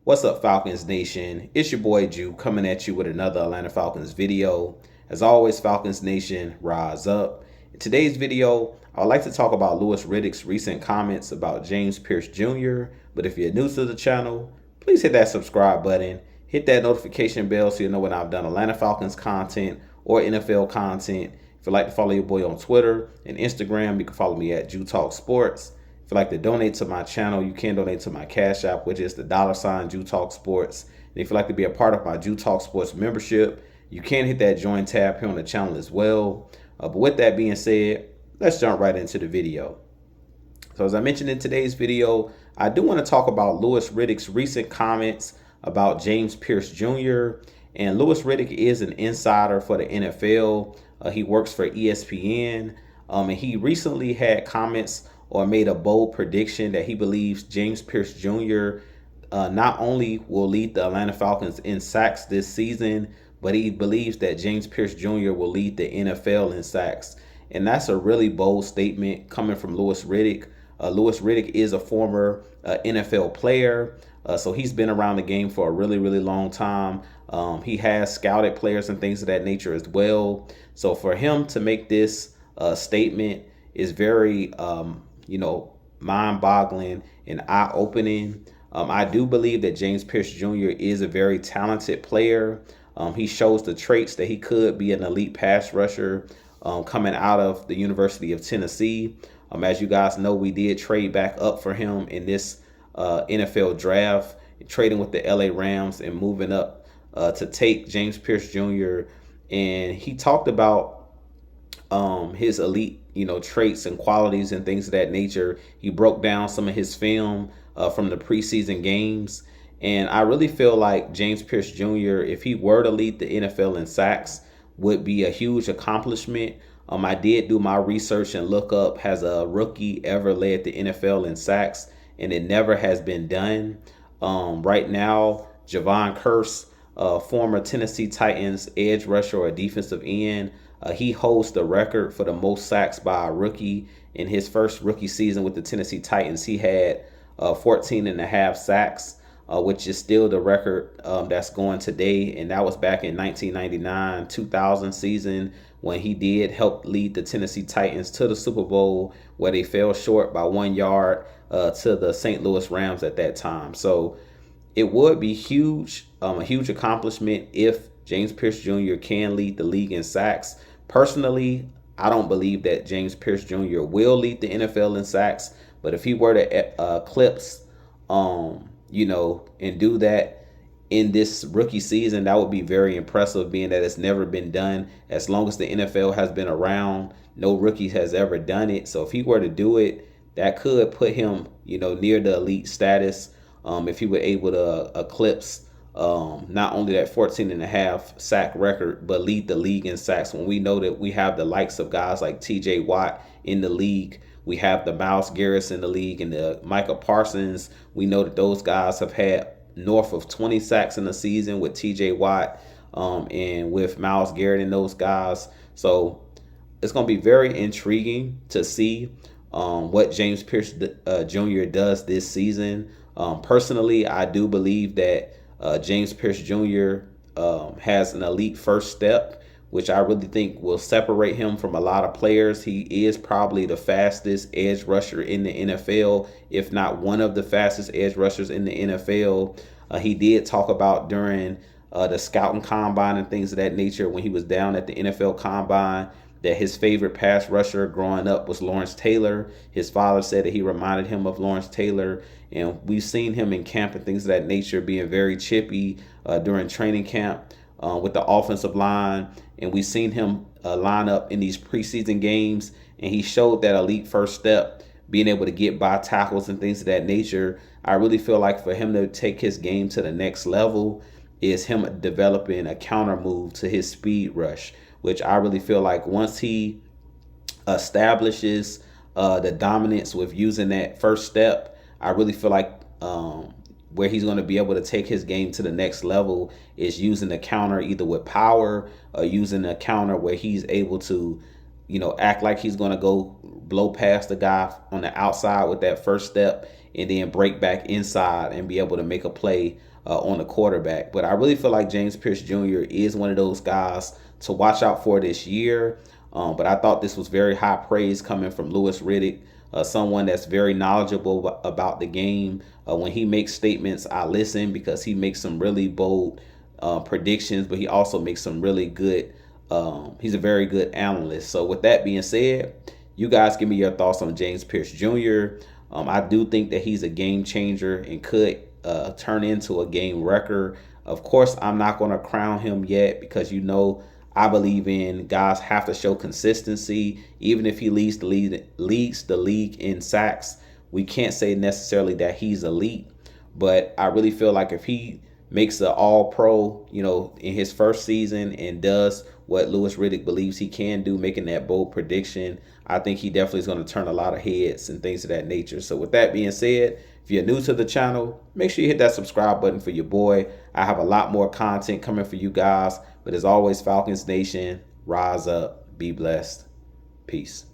What's up, Falcons Nation? It's your boy Jew coming at you with another Atlanta Falcons video. As always, Falcons Nation, rise up. In today's video, I would like to talk about Riddick's recent comments about James Pearce Jr. But if you're new to the channel, please hit that subscribe button, hit that notification bell so you know when I've done Atlanta Falcons content or NFL content. If you'd like to follow your boy on Twitter and Instagram, you can follow me at Jew Talk Sports. If you'd like to donate to my channel, you can donate to my Cash App, which is the $ Jew Talk Sports. And if you'd like to be a part of my Jew Talk Sports membership, you can hit that join tab here on the channel as well. But with that being said, let's jump right into the video. So as I mentioned in today's video, I do want to talk about Riddick's recent comments about James Pearce Jr. And Riddick is an insider for the NFL. He works for ESPN. And he recently had comments or made a bold prediction that he believes James Pearce Jr. Not only will lead the Atlanta Falcons in sacks this season, but he believes that James Pearce Jr. will lead the NFL in sacks. And that's a really bold statement coming from Riddick. Riddick is a former NFL player, so he's been around the game for a really, really long time. He has scouted players and things of that nature as well. So for him to make this statement is very mind-boggling and eye-opening. I do believe that James Pearce Jr. is a very talented player. He shows the traits that he could be an elite pass rusher coming out of the University of Tennessee. As you guys know, we did trade back up for him in this NFL draft, trading with the LA Rams and moving up to take James Pearce Jr. And he talked about his elite, traits and qualities and things of that nature. He broke down some of his film from the preseason games. And I really feel like James Pearce Jr., if he were to lead the NFL in sacks, would be a huge accomplishment. I did do my research and look up, has a rookie ever led the NFL in sacks? And it never has been done. Right now, Javon Curse, former Tennessee Titans edge rusher or defensive end, he holds the record for the most sacks by a rookie. In his first rookie season with the Tennessee Titans, he had 14 and a half sacks, which is still the record that's going today. And that was back in 1999-2000 season when he did help lead the Tennessee Titans to the Super Bowl, where they fell short by 1 yard to the St. Louis Rams at that time. So it would be huge, a huge accomplishment if James Pearce Jr. can lead the league in sacks. Personally, I don't believe that James Pearce Jr. will lead the NFL in sacks, but if he were to eclipse, and do that in this rookie season, that would be very impressive, being that it's never been done. As long as the NFL has been around, no rookie has ever done it. So if he were to do it, that could put him, near the elite status. If he were able to eclipse not only that 14 and a half sack record, but lead the league in sacks, when we know that we have the likes of guys like TJ Watt in the league. We have the Myles Garrett in the league and the Micah Parsons. We know that those guys have had north of 20 sacks in the season with TJ Watt and with Myles Garrett and those guys. So it's going to be very intriguing to see what James Pearce Jr. does this season. Personally, I do believe that James Pearce Jr. Has an elite first step, which I really think will separate him from a lot of players. He is probably the fastest edge rusher in the NFL, if not one of the fastest edge rushers in the NFL. He did talk about during the scouting combine and things of that nature, when he was down at the NFL combine, that his favorite pass rusher growing up was Lawrence Taylor. His father said that he reminded him of Lawrence Taylor. And we've seen him in camp and things of that nature being very chippy during training camp with the offensive line. And we've seen him line up in these preseason games. And he showed that elite first step, being able to get by tackles and things of that nature. I really feel like for him to take his game to the next level is him developing a counter move to his speed rush, which I really feel like once he establishes the dominance with using that first step, I really feel like where he's going to be able to take his game to the next level is using the counter either with power or using a counter where he's able to, act like he's going to go blow past the guy on the outside with that first step and then break back inside and be able to make a play on the quarterback. But I really feel like James Pearce Jr. is one of those guys to watch out for this year. But I thought this was very high praise coming from Louis Riddick, someone that's very knowledgeable about the game. When he makes statements, I listen because he makes some really bold predictions, but he also makes some really good. He's a very good analyst. So with that being said, you guys give me your thoughts on James Pearce Jr. I do think that he's a game changer and could turn into a game wrecker. Of course, I'm not going to crown him yet because I believe in guys have to show consistency. Even if he leads the league in sacks, we can't say necessarily that he's elite. But I really feel like if he makes an all-pro, in his first season and does what Louis Riddick believes he can do, making that bold prediction, I think he definitely is going to turn a lot of heads and things of that nature. So with that being said, if you're new to the channel, make sure you hit that subscribe button for your boy. I have a lot more content coming for you guys. But as always, Falcons Nation, rise up, be blessed. Peace.